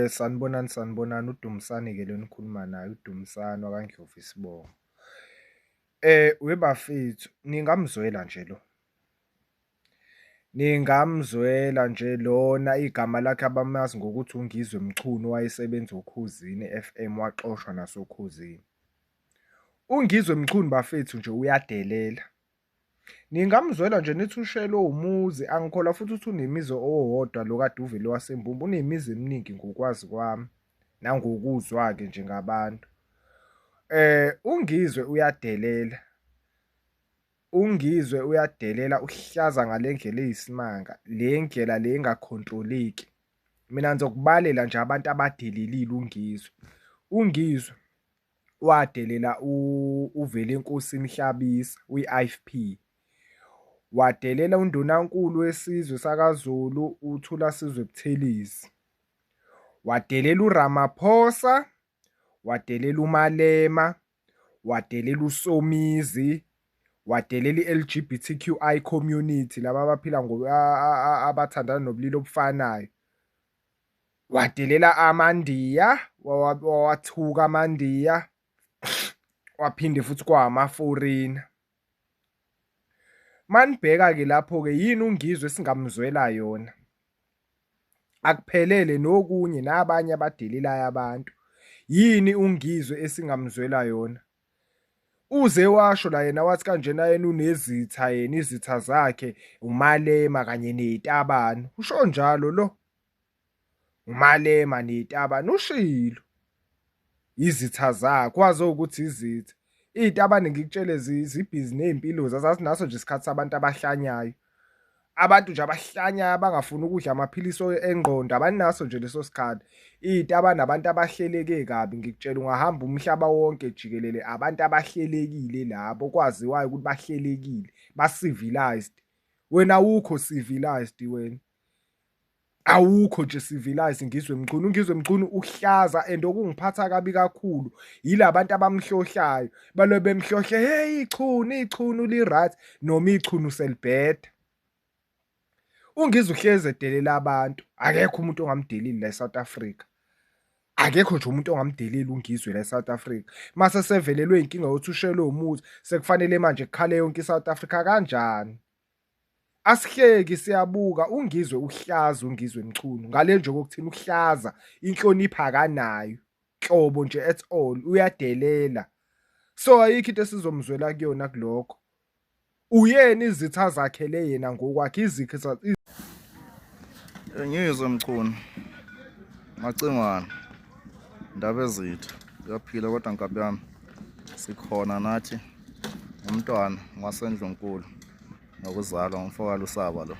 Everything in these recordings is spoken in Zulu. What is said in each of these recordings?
Sanibonani uDumisani-ke lo nikhuluma naye uDumisani wakwaNdlovu Isibongo. Webafethu ningamzwela nje lo. Ningamzwela nje lona igama lakhe abamazi ngokuthi uNgizwe Mchunu wayesebenza Ukhuzini FM waxoshwa nasokhuzini. uNgizwe Mchunu bafethu nje uyadelela. Ningamzwela nje nithi ushelwe umuzi, angikholwa futhi ukuthi unemizi owodwa lo kade uvele waseMbumba, unemizi eminingi ngokwazi kwami nangokuzwa-ke njengabantu. uNgizwe uyadelela. uNgizwe uyadelela uhlaza ngale ndlela eyisimanga, le ndlela le engakhontroleki. Mina ngizokubalela nje abantu abadelelile uNgizwe. uNgizwe wadelela uVelenkosi Mhlabisa, uyi-IFP. Wadelela undunankulu wesizwe sakaZulu uThulasizwe Buthelezi. Wadelela uRamaphosa, wadelela uMalema, wadelela uSomizi, wadelela i-LGBTQI community laba abaphila abathandana nobulili obufanayo. Wadelela amaNdiya, wawathuka amaNdiya, waphinde futhi kwamaforina. Manibheka-ke lapho-ke yini uNgizwe singamzwela yona? Akuphelele nokunye nabanye abadelelayo abantu. Yini uNgizwe esingamzwela yona? Uze washo la yena wathi kanjena yena unezitha yena, izitha zakhe uMalema kanye neTabane. Usho njalo lo. uMalema neTabane ushilo. Izitha zakhe wazi ukuthi izitha. iTabane ngikutshele zibhizi ney'mpilo zazazi naso nje isikhathi sabantu abahlanyayo. Abantu nje abahlanyayo abangafuni ukudla amaphilisi engqondo abanaso nje leso sikhathi. iTabane abantu abahleleke kabi ngikutshela, ungahamba umhlaba wonke jikelele abantu abahlelekile labo kwaziwayo ukuthi bahlelekile, ba-civilized. Wena awukho civilized wena. Awukho nje civilized Ngizwe Mchunu. uNgizwe Mchunu uhlaza and okungiphatha kabi kakhulu yila bantu abamhlohlayo. Balobe bemhlohle, hey ichunu li-right, noma ichunu selibheda. uNgizwe uhlezi edelela abantu. Akekho umuntu ongamdeleli la eSouth Africa. Akekho nje umuntu ongamdeleli uNgizwe la eSouth Africa. Mase sevelelwe inkinga yokuthi ushelwe umuzi, sekufanele manje kukhale yonke iSouth Africa kanjani? Asihleki siyabuka, uNgizwe uhlaza uNgizwe Mchunu. Ngale nje kokuthina uhlaza, inhlonipho akanayo. Nhlobo nje at all, uyadelela. So ayikho into esizomzwela kuyona kulokho. Uyena izitha zakhe le yena ngokwakhe izikho Ngizwe Mchunu macingwane indaba ezitha uyaphila kodwa nkabi yami sikhona nathi umntwana waseNdlunkulu ngokuzalwa ngumfowalo uSaba lo.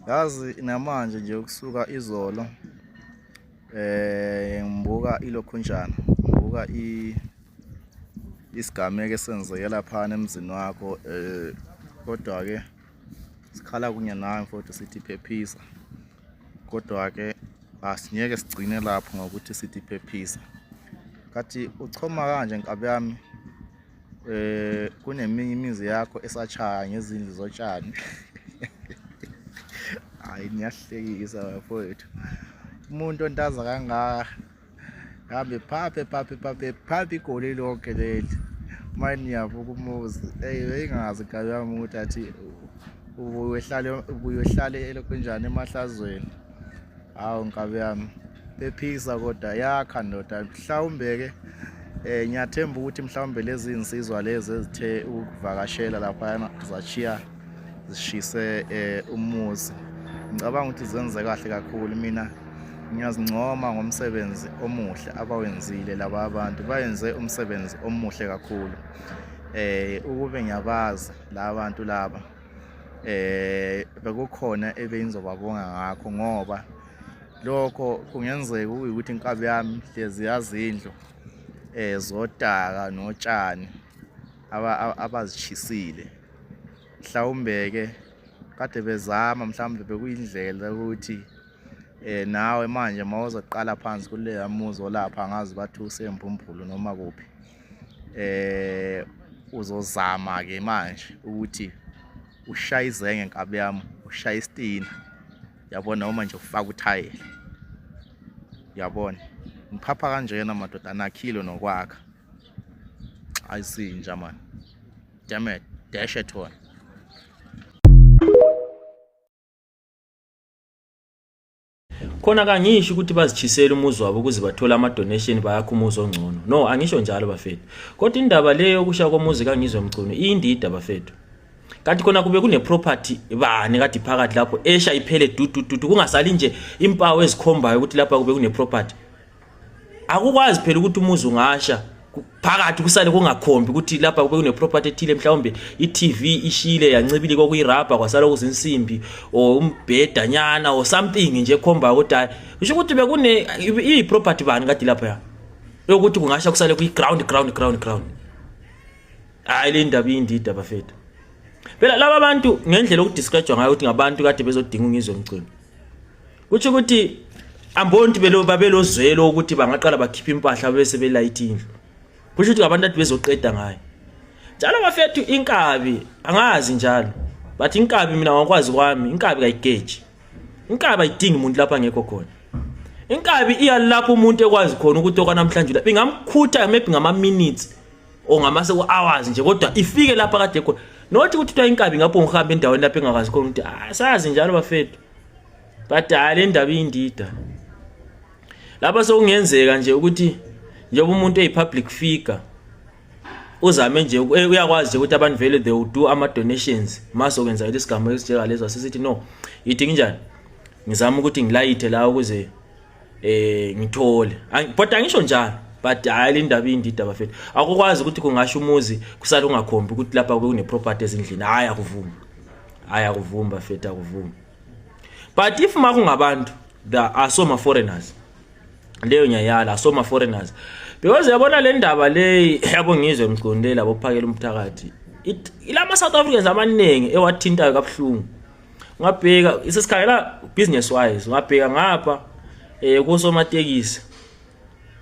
Yazi namanje nje ukusuka izolo ngibuka ilokhunjana, ngibuka isigameko esenzekela phana emzini wakho, kodwa ke sikhala kunye nawe mfowethu sithi phephisa. Kodwa ke asingeke sigcine lapho ngokuthi sithi phephisa. Kathi uchoma kanje nkabi yami, kuneminye imizi yakho esachaya ngezindlu zotshani. Hayi niyahlekisa bafowethu. Umuntu ontaza kangaka hambe phaphe igoli lonke leli. Manje niyavuka umuzi. Bengazi nkabi yami ukuthi athi ubuyohlale elokhunjani emahlazweni. Hawu nkabi yami phephisa kodwa yakha ndoda. Mhlawumbe ke ngiyathemba ukuthi mhlawumbe lezi insizwa lezi ezithe ukuvakashela lapha zachiya zishise umuzi. Ngicabanga ukuthi zenze kahle kakhulu. Mina ngiyazincoma ngomsebenzi omuhle abawenzile laba abantu. Bayenze umsebenzi omuhle kakhulu. Ukube ngiyabazi la bantu laba bekukhona ebengizobabonga ngakho ngoba lokho kungenzeka ukuthi inkabi yami hlezi yazindlu zodaka notshani abazichisile. Mhlawumbe ke kade bezama, mhlawumbe bekuyindlela ukuthi nawe manje mawuzoqala phansi kule muzi olapha ngazi bathi useMbumbulu noma kuphi, uzozama ke manje ukuthi ushaye izenge nkabi yami, ushaye isitina yabona, noma nje ufaka uthayela, yabona. Ngiphapha kanjena madoda, anakhilo nokwakha. Ayisinja man, damn it, dash it on. Khona kangisho ukuthi bazichisela umuzi wabo ukuze bathola ama donation bayakha umuzi ongcono. No, angisho njalo bafethu. Kodwa indaba leyo kusha komuzi kangizwe Mchunu indida bafethu. Kanti khona kube kune property bani kade phakathi lapho esha iphele dududu kungasali nje impawu ezikhombayo ukuthi lapha kube kune property. Akukwazi phela ukuthi umuzi ungasha phakathi kusale kungakhombi ukuthi lapha kube kune property ethile, mhlawumbe iTV ishile yancibile kokuyirabha kwasala kuzinsimbi o umbheda nyana o something nje ekhomba ukuthi usho ukuthi bekune iproperty bani kade lapha yokuthi kungasha kusale kuyi ground. Hayi le ndaba indida bafethu. Phela laba bantu ngendlela okudescribe ngayo ukuthi ngabantu kade bezodinga ungizwe Mchunu. Kuthi ukuthi ambonti babelozwelo ukuthi bangaqala bakhipha impahla bese belight indlu. Kusho ukuthi abantu ade bezoqeda ngayo. Njalo bafethu inkabi angazi njalo. But inkabi mina ngakwazi kwami, inkabi kayigeji. Inkabi ayidingi umuntu lapha ngekho khona. Inkabi iya lapho umuntu ekwazi khona ukuthi okwanamhlanje lapha ingamkhutha maybe ngama minutes o ngamase hours nje, kodwa ifike lapha kade khona. Nothi ukuthi inkabi ngapho ngihamba endaweni lapha engakazi khona ukuthi sazi njalo bafethu. But le ndaba indida. Lapha sokungenzeka nje ukuthi njengoba umuntu eyipublic figure uzame nje uyakwazi nje ukuthi abantu vele they will do ama donations masokwenza lesigamo esinjeka lezo asisithi no yithi kanjani ngizama ukuthi ngilayithe la ukuze ngithole but angisho njalo. But hayi indaba indida bafethu akukwazi ukuthi kungasho umuzi kusala ungakhombi ukuthi lapha kune property ezindlini. Hayi akuvuma bafethu akuvuma. But if makungabantu there are some foreigners leyo nyayala so ma foreigners because yabona le ndaba le yabo ngizwe Mchunu labo phakela umthakathi ilama South Africans abaningi ewathintayo kabhlungu. Ngabheka isesikhayela business wise, ngabheka ngapha kusomatekisi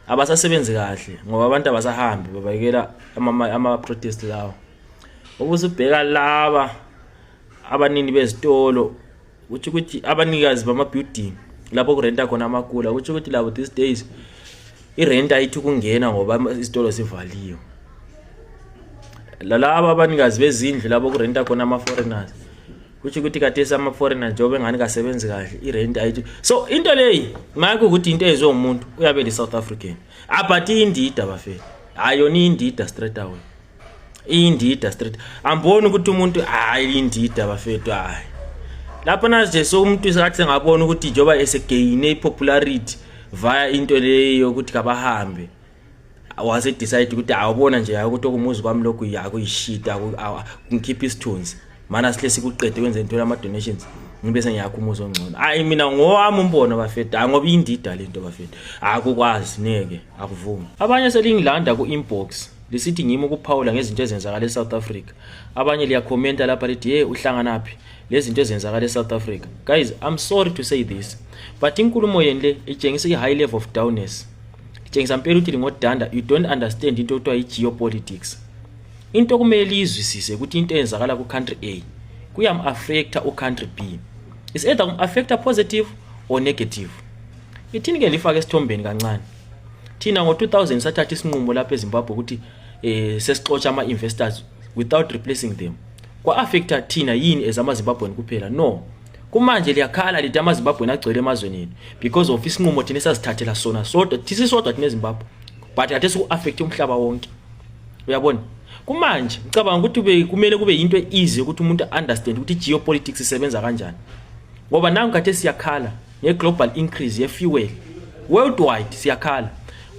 abasasebenzi kahle ngoba abantu abasahambi babekela ama protest lawo. Ubusubheka laba abanini bezitolo ukuthi abanikazi bama building lapho kurenta khona amakula ukuthi labo these days irent ayithi kungena ngoba isitolo sivaliwe. Lalaba abanikazi bezindlu lapho kurenta khona ama foreigners ukuthi kade sama foreigners njengoba engani kasebenzi kahle irent ayithi. So into leyi ngakho ukuthi into ezwe umuntu uyabe le South African abathi indida bafethu ayoni indida straight away indida straight amboni ukuthi umuntu hayi indida bafethu hayi. Lapha naje so umuntu isathi ngabona ukuthi njoba esegain popularity via into leyo ukuthi kabahambe wase decide ukuthi awubona nje ukuthi okumuzi kwami lokhu yakho ishita ngikhipha isithunzi mana sihle sikuqede kwenza into lama donations ngibese ngiyakho umuzi ongcono. Hayi mina ngowami umbono bafethu ngoba indida lento bafethu akukwazi neke akuvumi. Abanye selingilanda ku inbox lisithi ngimo ukuphawula ngezinto ezenzakala eSouth Africa. Abanye liya comment lapha lithi hey uhlanganaphi lezi zinto ezenzakala eSouth Africa. Guys, I'm sorry to say this but inkulumo yenhle itshengisa i high level of downness. Itshengisa impela ukuthi ngodanda you don't understand into ekuthiwa i-geopolitics. Into kumele izwisise ukuthi into eyenzakala ku country A kuyam affecta u country B. Is either affecta positive or negative. Ithini ke lifaka esithombeni kancane. Thina ngo2000 sathatha isinqumo lapha eZimbabwe ukuthi sesixotsha ama investors without replacing them. Kwa affecta thina yini ezamaZimbabwean kuphela? No. Kumanje liyakhala lithi amaZimbabwean agcwele emazweni because of isinqumo thina esazithathela sona sodwa sisodwa thina eZimbabwe but ade siku affect umhlaba wonke. Uyabona? Kumanje ngicabanga ukuthi kumele kube into easy ukuthi umuntu understand ukuthi geopolitics isebenza kanjani. Ngoba nangu kade siyakhala ngeglobal increase ye fuel worldwide siyakhala.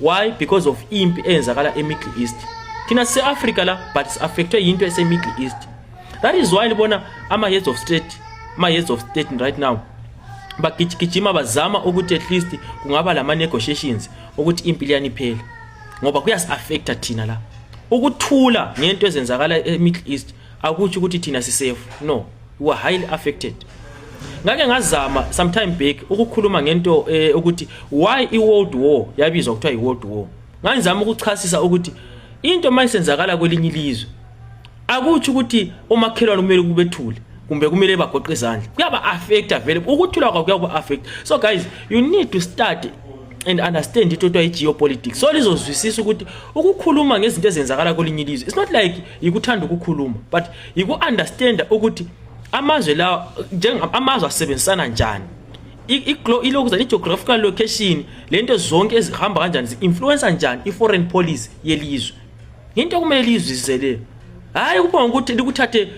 Why? Because of impi eyenzakala eMiddle East. Thina se-Africa la but is affected into ese-Middle East. That is why libona ama-heads of state right now bagijima bazama ukuthi at least kungaba lama negotiations ukuthi impi liyani iphele ngoba kuyasi-affecta thina la. Ukuthula ngento ezenzakala eMiddle East akuthi ukuthi thina si-safe. No, we are highly affected. Ngake ngazama sometime back ukukhuluma ngento ukuthi why i-world war yabizwa kuthiwa i-world war. Ngizama ukuchasisa ukuthi into mayisenzakala kwelinye ilizwe akuthi ukuthi umakhelwane kumele kubethule kumbe kumele bagoqe izandla kuyaba affecta vele ukuthula kwakho kuyaba affect. So guys, you need to start and understand into geopolitics. So lizozwisisa ukuthi ukukhuluma ngezinto ezenzakala kwelinye ilizwe, it's not like ikuthanda ukukhuluma, but yiku-understand ukuthi amazwe la amazwe asebenzisana njani, i-geographical location, lento zonke ezihamba kanjani, zi-influencer njani i-foreign policy yelizwe. Into kumele lizwisise le, hayi kubonga ukuthi likuthathe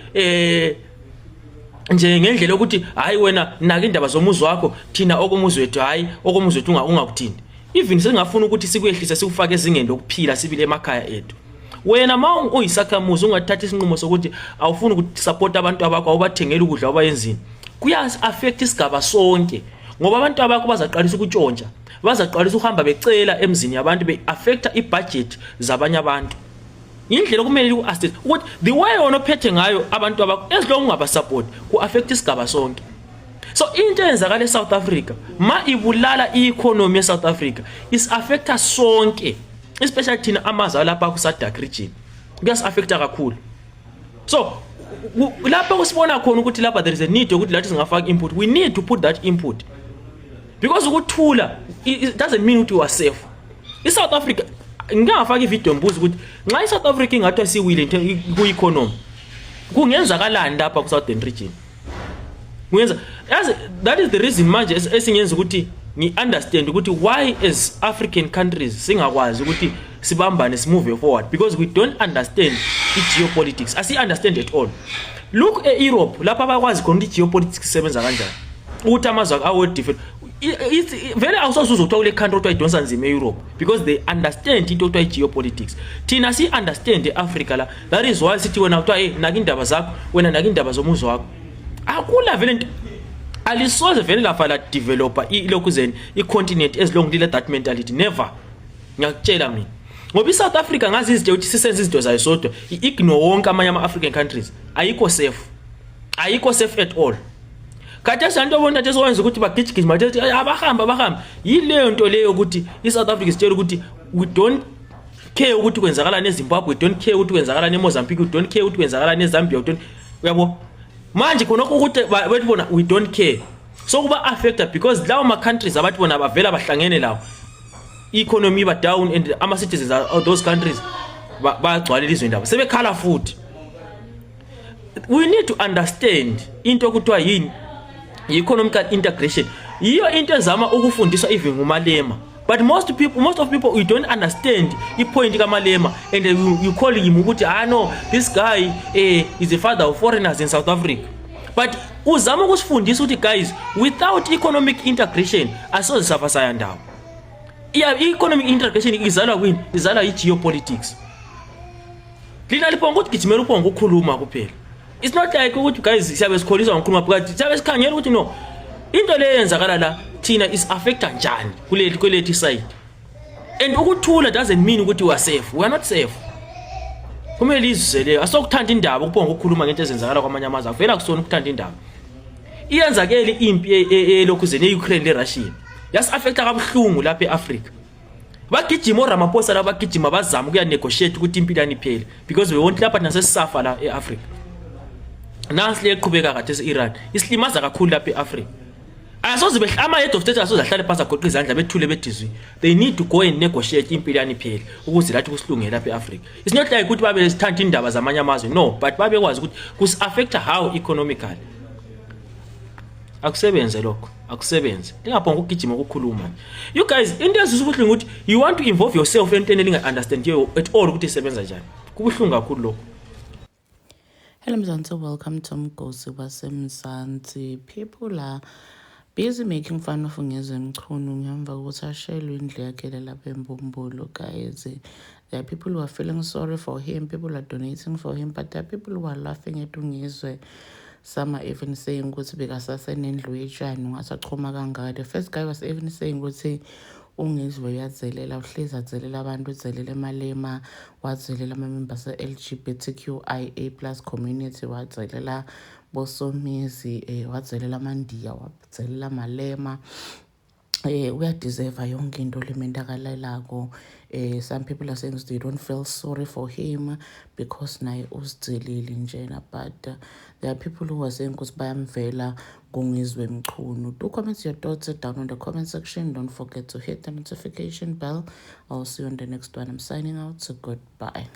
nje ngendlela ukuthi hayi wena naka indaba zomuzi wakho, thina okomuzi wethu hayi okomuzi wethu ungakuthinti. Even singafuna ukuthi sikuyehlise sikufake ezingeni lokuphila sibile emakhaya ethu. Wena ma uyisakhamuzi ungathatha isinqumo sokuthi awufuni ukuthi support abantu abakho awubathengele ukudla abayenzini, kuyas affect isigaba sonke, ngoba abantu abakho bazaqalisa ukutshontsha, bazaqalisa ukuhamba becela emzini yabantu be affecta ibudget zabanye abantu. Indlela kumele uassess ukuthi the way onophethe ngayo abantu abakho esilonga ungaba support ku affect isigaba sonke. So into eyenzakala eSouth Africa ma ibulala i-economy eSouth Africa is affecta sonke, especially thina amazwe lapha ku SADC region kuyas affecta kakhulu. So lapha kusibona khona ukuthi lapha there is a need ukuthi lathi singafaka input, we need to put that input, because ukuthula it doesn't mean ukuthi you are safe. ISouth Africa ngingafaka ivideo mbuzo ukuthi nxa iSouth Africa ingathi siwile ku-economy kungenzakalani lapha ku Southern region, kungenza that is the reason manje esingenza ukuthi ngi-understand ukuthi why as African countries singakwazi ukuthi sibambane simove forward, because we don't understand i-geopolitics, asi-understand at all. Look e-Europe lapha bakwazi khona ukuthi geopolitics isebenza kanjani, ukuthi amazwe awo different. It's very awusozuza ukuthiwa kule country othiwa idonsa nzima e-Europe, because they understand into othiwa geopolitics. Thina si-understand e-Africa la, that is why sithi wena kuthiwa naka indaba zakho, wena naka indaba zomuzi wakho. Akula vele nto alisoze vele lafa la developer ilokuzeni i-continent as long lile that mentality, never. Ngiyakutshela mina ngoba iSouth Africa ngazi izinto ukuthi sisenze izinto zayo sodwa, i-ignore wonke amanye ama-African countries, ayikho safe at all. Kade santo bona nje sowenza ukuthi bagijigijima bathi abahamba yileyo nto leyo ukuthi iSouth Africa sitshela ukuthi we don't care ukuthi kwenzakala neZimbabwe, we don't care ukuthi kwenzakala neMozambique, we don't care ukuthi kwenzakala neZambia, uyabo manje khona ukuthi bathi bona we don't care. So kuba affected because lawo ma countries abathi bona bavela bahlangene lawo, economy ba down and ama citizens of those countries bagcwala ilizwe ndaba sebekhala futhi. We need to understand into okuthiwa yini economical integration, yiyo into ezama ukufundiswa even nguMalema, but most of people we don't understand ipoint kaMalema, and you call him ukuthi no, this guy is the father of foreigners in South Africa. But uzama ukusifundisa ukuthi guys, without economic integration asoze safasaya ndawo. Economic integration izalwa kwini? Izalwa i-geopolitics. Lina liphonga ukuthi gijimela uphonga ukukhuluma kuphela. It's not like ukuthi guys siyabe sikholisa ngokukhuluma phakathi, siyabe sikhangela ukuthi no, into le yenzakala la thina is affecta njani kulethi side. And ukuthula doesn't mean ukuthi we are safe. We are not safe. Kumele izizele asokuthanda indaba ukuphonga ukukhuluma ngento ezenzakala kwamanye amazwe, vela kusona ukuthanda indaba. Iyenzakele impi lokuzene eUkraine leRussia yas affecta kabuhlungu lapha eAfrica. Bagijima uRamaphosa la bagijima bazama ukuya negotiate ukuthi impilo aniphele, because we won't lapha nasesisafa la eAfrica. Nansi leqhubeka kade eIran isilimaza kakhulu lapha eAfrica. Asoze ama-head of state asoze ahlale phasa goqa izandla bethule bedizwi. They need to go and negotiate impilo aniphele ukuze lathi kusilungele lapha eAfrica. It's not like ukuthi babe sithanda indaba zamanye amazwe, no, but babe kwazi ukuthi kusi-affecta how economically. Akusebenze lokho, akusebenze. Lingaphonga ukugijima ukukhuluma. You guys, into ezisubuhlungu ukuthi you want to involve yourself entweni elinga-understand you at all ukuthi isebenza njani. Kubuhlungu kakhulu lokho. Hello Mzansi, welcome to Mgosi waseMzansi. People are busy making fun of Ngezwe Mchunu ngemva kokuthi ashelwe indlu yakhe lapha eMbumbulu, guys. There are people who are feeling sorry for him, people are donating for him, but there are people who are laughing at Ngezwe. Some are even saying ukuthi bekasasenendlu yetshani ungasachoma kangaka. The first guy was even saying ukuthi Ngezwe uyazelela, uhlezi azelela abantu, uzelela eMalema, wazelela ama-members LGBTQIA+ community, wazelela bosomizi, wazelela amandiya, wazelela Malema. uyadeserve yonke into lemendakalelako. Some people are saying they don't feel sorry for him because naye usicelile njena, but there are people who are saying ukuthi bayamvela kungizwe mchunu. Do comment your thoughts down on the comment section. Don't forget to hit the notification bell. I'll see you on the next one. I'm signing out, so goodbye.